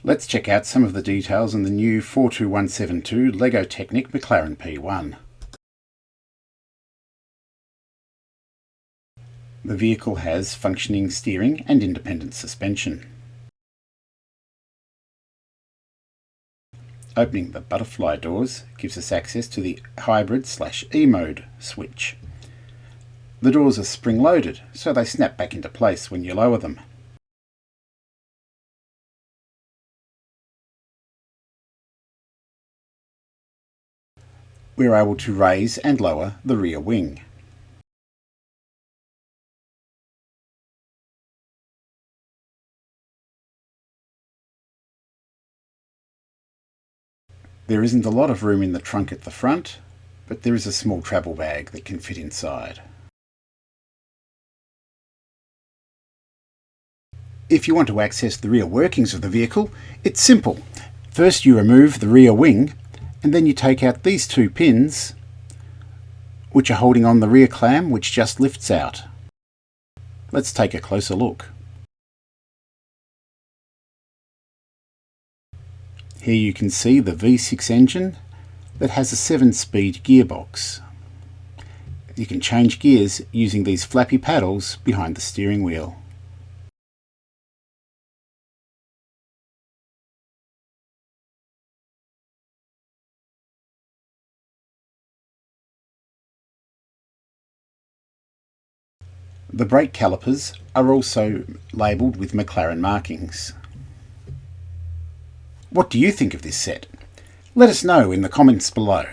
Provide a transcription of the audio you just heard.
Let's check out some of the details on the new 42172 LEGO TECHNIC McLaren P1. The vehicle has functioning steering and independent suspension. Opening the butterfly doors gives us access to the hybrid/E mode switch. The doors are spring-loaded, so they snap back into place when you lower them. We're able to raise and lower the rear wing. There isn't a lot of room in the trunk at the front, but there is a small travel bag that can fit inside. If you want to access the rear workings of the vehicle, it's simple. First you remove the rear wing, and then you take out these two pins, which are holding on the rear clam, which just lifts out. Let's take a closer look. Here you can see the V6 engine that has a 7-speed gearbox. You can change gears using these flappy paddles behind the steering wheel. The brake calipers are also labelled with McLaren markings. What do you think of this set? Let us know in the comments below.